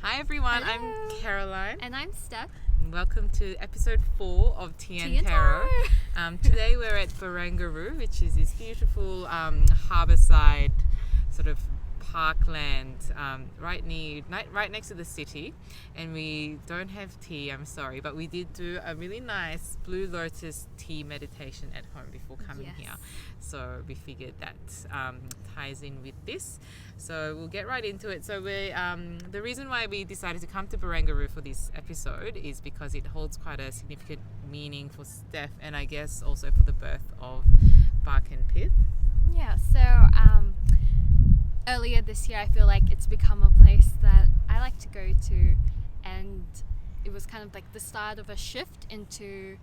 Hi everyone, Hello. I'm Caroline And I'm Steph. and welcome to episode 4 of Tea and Tarot. Today we're at Barangaroo, which is this beautiful harbourside sort of parkland right next to the city, and we don't have tea, I'm sorry, but we did do a really nice Blue Lotus tea meditation at home before coming here, so we figured that ties in with this, so we'll get right into it. So we the reason why we decided to come to Barangaroo for this episode is because it holds quite a significant meaning for Steph, and I guess also for the birth of Bark and Pith. Yeah, so earlier this year I feel like it's become a place that I like to go to, and it was kind of like the start of a shift into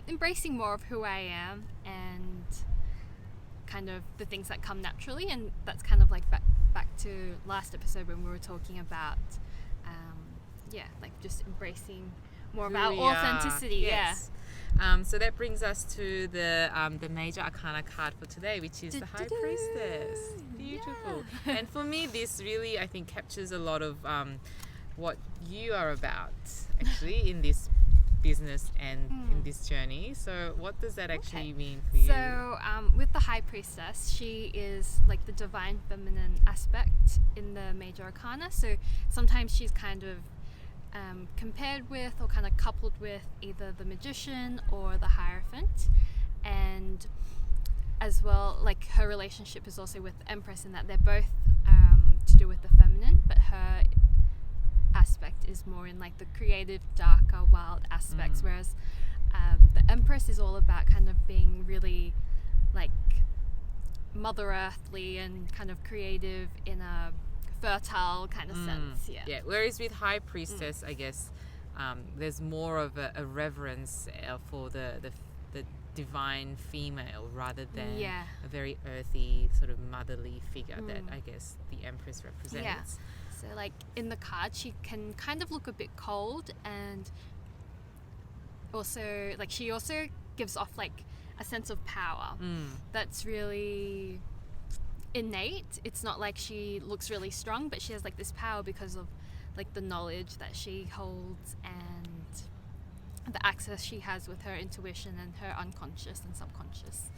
embracing more of who I am and kind of the things that come naturally, and that's kind of like back to last episode when we were talking about like just embracing more of our authenticity. Yes. So that brings us to the major arcana card for today, which is the High Priestess. Beautiful. Yeah. And for me, this really, I think, captures a lot of what you are about, actually, in this business and in this journey. So what does that actually mean for you? So with the High Priestess, she is like the divine feminine aspect in the major arcana. So sometimes she's kind of compared with or kind of coupled with either the magician or the Hierophant, and as well, like, her relationship is also with the Empress, in that they're both to do with the feminine, but her aspect is more in like the creative, darker, wild aspects, whereas the Empress is all about kind of being really like Mother Earthly and kind of creative in a fertile kind of sense. Whereas with High Priestess, I guess there's more of a reverence for the divine female rather than a very earthy sort of motherly figure that I guess the Empress represents. So like in the card, she can kind of look a bit cold, and also like she also gives off like a sense of power that's really innate. It's not like she looks really strong, but she has like this power because of like the knowledge that she holds and the access she has with her intuition and her unconscious and subconscious.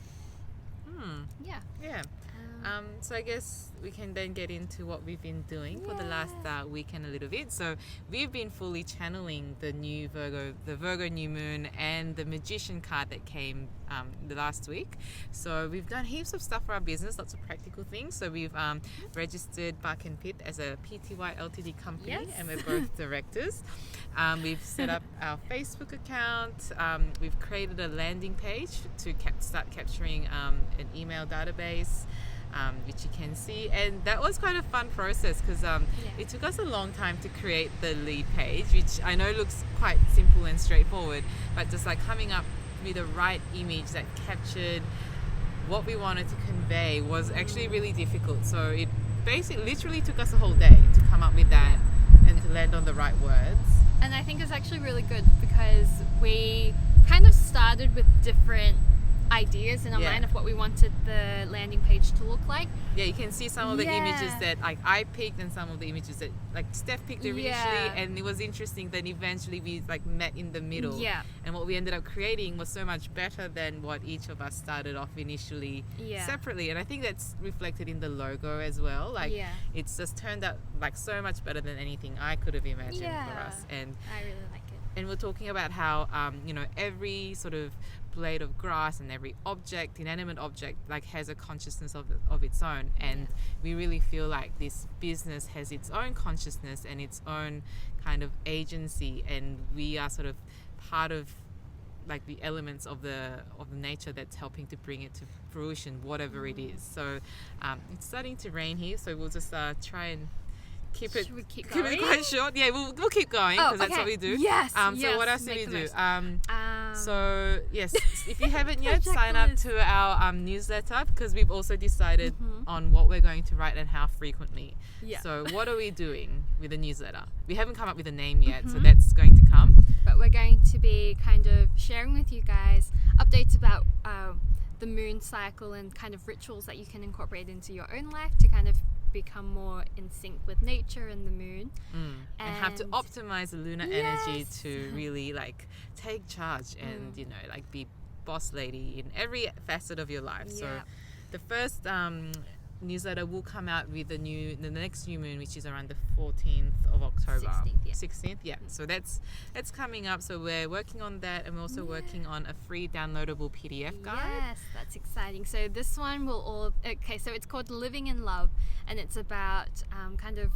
So I guess we can then get into what we've been doing for the last weekend a little bit. So we've been fully channeling the Virgo new moon and the Magician card that came the last week. So we've done heaps of stuff for our business, lots of practical things. So we've registered Bark and Pith as a PTY Ltd company, and we're both directors. We've set up our Facebook account. We've created a landing page to start capturing an email database, which you can see, and that was quite a fun process because it took us a long time to create the lead page, which I know looks quite simple and straightforward, but just like coming up with the right image that captured what we wanted to convey was actually really difficult. So it basically literally took us a whole day to come up with that and to land on the right words. And I think it's actually really good because we kind of started with different ideas in our mind of what we wanted the landing page to look like. You can see some of the images that like I picked and some of the images that like Steph picked initially, and it was interesting that eventually we like met in the middle, and what we ended up creating was so much better than what each of us started off initially separately, and I think that's reflected in the logo as well. Like it's just turned out like so much better than anything I could have imagined for us, and I really like it. And we're talking about how every sort of blade of grass and every object, inanimate object, like has a consciousness of its own, and we really feel like this business has its own consciousness and its own kind of agency, and we are sort of part of like the elements of the nature that's helping to bring it to fruition, whatever it is. So it's starting to rain here, so we'll just try and keep it quite short. We'll keep going because that's what we do. So what else do we do? So yes, if you haven't yet, sign up to our newsletter, because we've also decided on what we're going to write and how frequently. So what are we doing with the newsletter? We haven't come up with a name yet, so that's going to come. But we're going to be kind of sharing with you guys updates about the moon cycle and kind of rituals that you can incorporate into your own life to kind of become more in sync with nature and the moon. And have to optimize the lunar energy to really like take charge and you know, like be boss lady in every facet of your life. So the first newsletter will come out with the next new moon, which is around the 14th of October. 16th, so that's coming up. So we're working on that, and we're also working on a free downloadable PDF guide. Yes, that's exciting. So this one so it's called Living in Love, and it's about kind of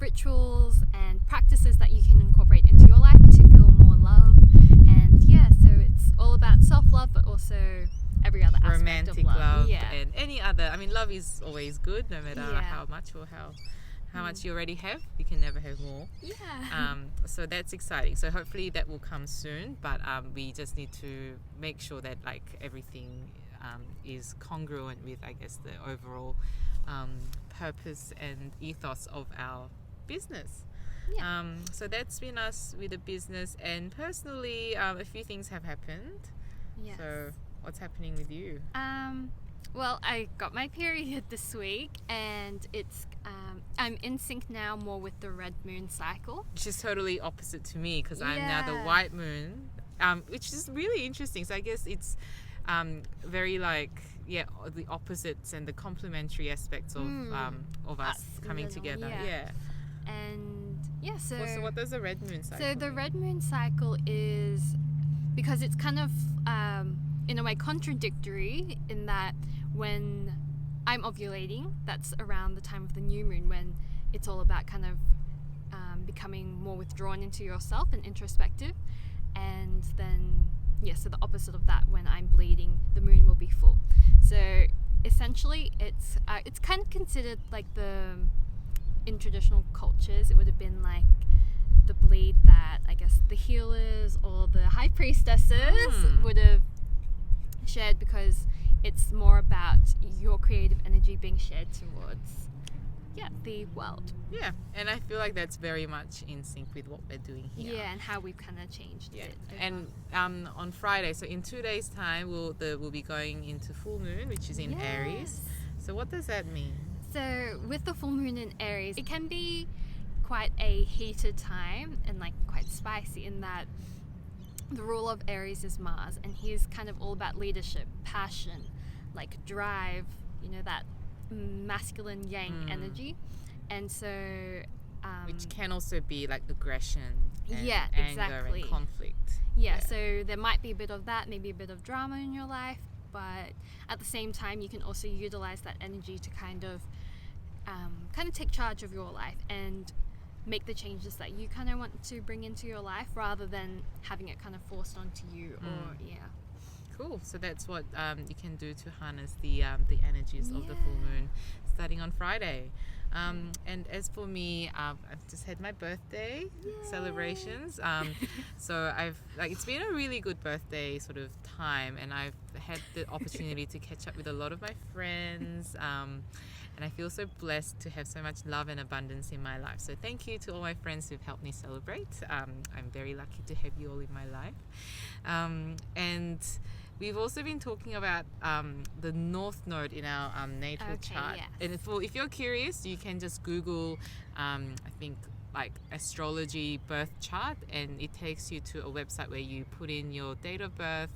rituals and practices that you can incorporate into your life to feel more love. And so it's all about self-love, but also every other aspect romantic of love. And any other. I mean, love is always good, no matter how much or how much you already have. You can never have more. So that's exciting. So hopefully that will come soon, but we just need to make sure that like everything is congruent with, I guess, the overall purpose and ethos of our business. So that's been us with the business, and personally a few things have happened. So what's happening with you? Well, I got my period this week, and it's I'm in sync now more with the red moon cycle, which is totally opposite to me, because I'm now the white moon, which is really interesting. So I guess it's very like the opposites and the complementary aspects of us coming together. And so what does the red moon cycle So the mean? red moon cycle is, because it's kind of in a way contradictory in that when I'm ovulating, that's around the time of the new moon, when it's all about kind of becoming more withdrawn into yourself and introspective. And then so the opposite of that, when I'm bleeding, the moon will be full. So essentially it's kind of considered like in traditional cultures, it would have been like the bleed that I guess the healers or the high priestesses would have shared, because it's more about your creative energy being shared towards the world. And I feel like that's very much in sync with what we're doing here. And how we've kind of changed it. And on Friday, so in 2 days' time, we'll be going into full moon, which is in Aries. So what does that mean? So with the full moon in Aries, it can be quite a heated time and like quite spicy, in that the ruler of Aries is Mars, and he's kind of all about leadership, passion, like drive, that masculine yang energy. And so which can also be like aggression and anger and conflict. So there might be a bit of that, maybe a bit of drama in your life, but at the same time you can also utilize that energy to kind of take charge of your life and make the changes that you kind of want to bring into your life, rather than having it kind of forced onto you. Cool. So that's what you can do to harness the energies of the full moon, starting on Friday. And as for me, I've just had my birthday celebrations. So it's been a really good birthday sort of time, and I've had the opportunity to catch up with a lot of my friends. And I feel so blessed to have so much love and abundance in my life. So thank you to all my friends who've helped me celebrate. I'm very lucky to have you all in my life. And we've also been talking about the North Node in our natal chart. And if you're curious, you can just Google, I think, like astrology birth chart, and it takes you to a website where you put in your date of birth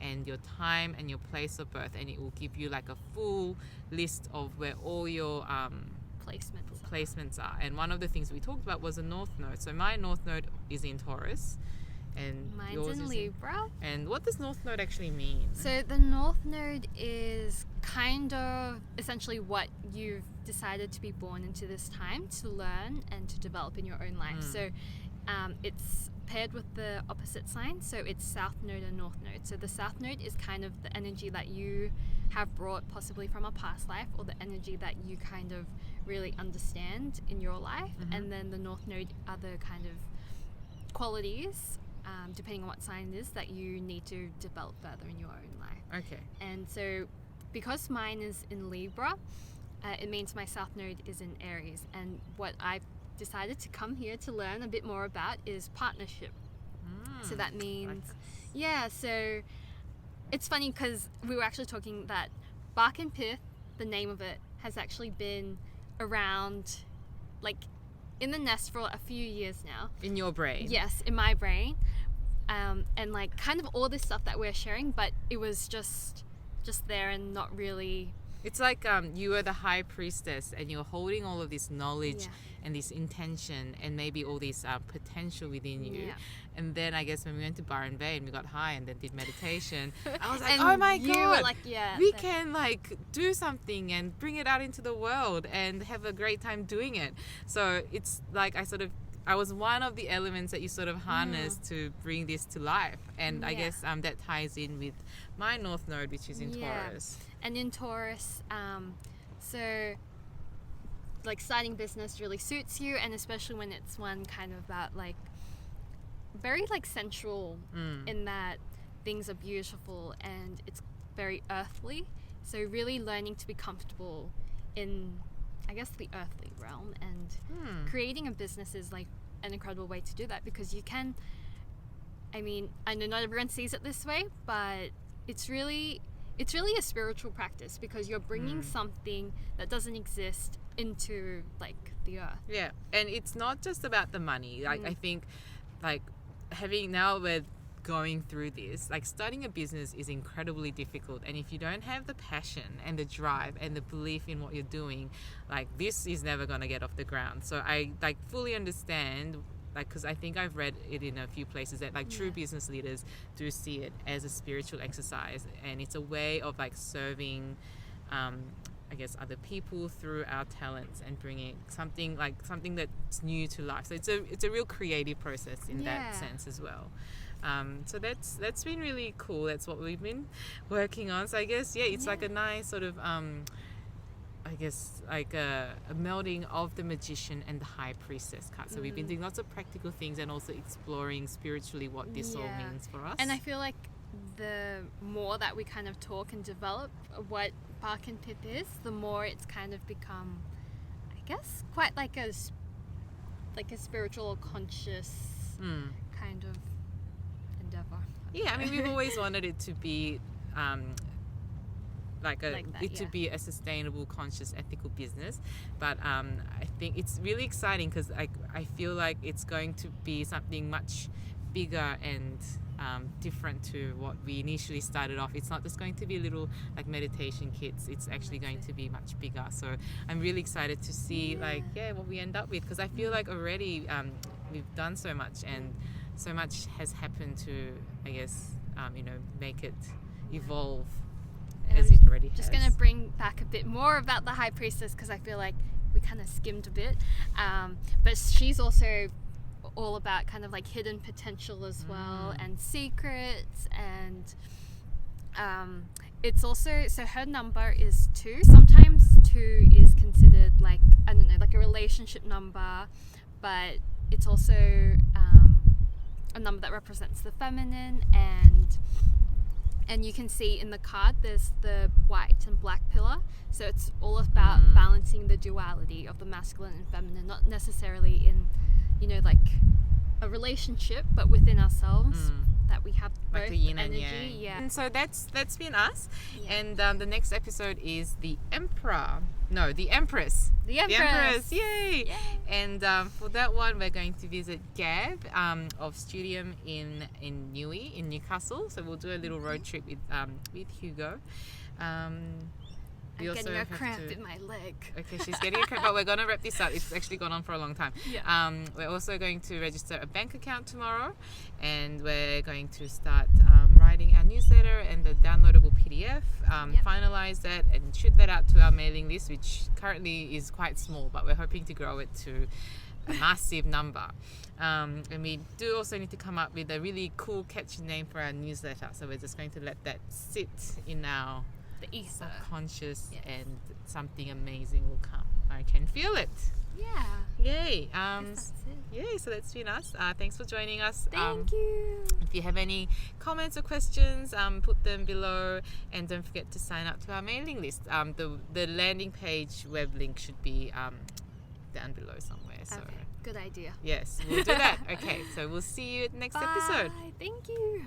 and your time and your place of birth, and it will give you like a full list of where all your placements are. And one of the things we talked about was a North Node. So my North Node is in Taurus, and mine's yours in is Libra. And what does North Node actually mean? So the North Node is kind of essentially what you've decided to be born into this time to learn and to develop in your own life. So it's paired with the opposite sign, so it's South Node and North Node. So the South Node is kind of the energy that you have brought possibly from a past life, or the energy that you kind of really understand in your life. And then the North Node are the kind of qualities, depending on what sign it is, that you need to develop further in your own life. And so because mine is in Libra, it means my South Node is in Aries, and what I've decided to come here to learn a bit more about is partnership. So that means so it's funny because we were actually talking that bark and pith, the name of it, has actually been around, like, in the nest for a few years now. In your brain. Yes, in my brain. And like kind of all this stuff that we're sharing, but it was just there and not really. It's like you were the high priestess and you're holding all of this knowledge and this intention and maybe all this potential within you. Yeah. And then I guess when we went to Byron Bay and we got high and then did meditation, I was like, And oh my you God, were like, yeah, we can like do something and bring it out into the world and have a great time doing it. So it's like I was one of the elements that you sort of harnessed to bring this to life. And I guess that ties in with my North Node, which is in Taurus. And in Taurus, so like starting business really suits you, and especially when it's one kind of about like very like sensual in that things are beautiful and it's very earthly. So really learning to be comfortable in, I guess, the earthly realm, and creating a business is like an incredible way to do that, because you can, I mean, I know not everyone sees it this way, but it's really a spiritual practice, because you're bringing something that doesn't exist into like the earth. Yeah, and it's not just about the money. Like I think like we're going through this, like starting a business is incredibly difficult, and if you don't have the passion and the drive and the belief in what you're doing, like this is never going to get off the ground. So I like fully understand, like, because I think I've read it in a few places that like true business leaders do see it as a spiritual exercise, and it's a way of like serving I guess other people through our talents and bringing something that's new to life. So it's a real creative process in that sense as well. So that's been really cool. That's what we've been working on. So I guess it's like a nice sort of I guess like a melding of the magician and the high priestess card. So we've been doing lots of practical things and also exploring spiritually what this all means for us. And I feel like the more that we kind of talk and develop what Bark and Pith is, the more it's kind of become, I guess, quite like a spiritual or conscious kind of endeavor. Yeah, I mean, we've always wanted it to be to be a sustainable, conscious, ethical business, but I think it's really exciting because I feel like it's going to be something much bigger and different to what we initially started off. It's not just going to be little like meditation kits. It's actually going to be much bigger. So I'm really excited to see what we end up with, because I feel like already we've done so much and so much has happened to, I guess, make it evolve as it already has. Just going to bring back a bit more about the High Priestess, because I feel like we kind of skimmed a bit, but she's also all about kind of like hidden potential as well, and secrets, and it's also, so her number is 2. Sometimes 2 is considered like, I don't know, like a relationship number, but it's also a number that represents the feminine, and you can see in the card there's the white and black pillar, so it's all about balancing the duality of the masculine and feminine, not necessarily in, like a relationship, but within ourselves, that we have both, like the yin energy. and yang. Yeah. And so that's been us. And the next episode is the Empress. The Empress. Yay! And for that one, we're going to visit Gab of Studium in Newey, in Newcastle. So we'll do a little road trip with Hugo. I'm getting a cramp in my leg. Okay, she's getting a cramp, but we're going to wrap this up. It's actually gone on for a long time. Yeah. We're also going to register a bank account tomorrow, and we're going to start writing our newsletter and the downloadable PDF, finalize that and shoot that out to our mailing list, which currently is quite small, but we're hoping to grow it to a massive number. And we do also need to come up with a really cool, catchy name for our newsletter. So we're just going to let that sit in our The ether. Subconscious, and something amazing will come. I can feel it. Yeah. Yay. That's it. Yay, so that's been us. Thanks for joining us. Thank you. If you have any comments or questions, put them below, and don't forget to sign up to our mailing list. The landing page web link should be down below somewhere. So Okay. Good idea. yes, we'll do that. Okay, so we'll see you next episode. Bye. Thank you.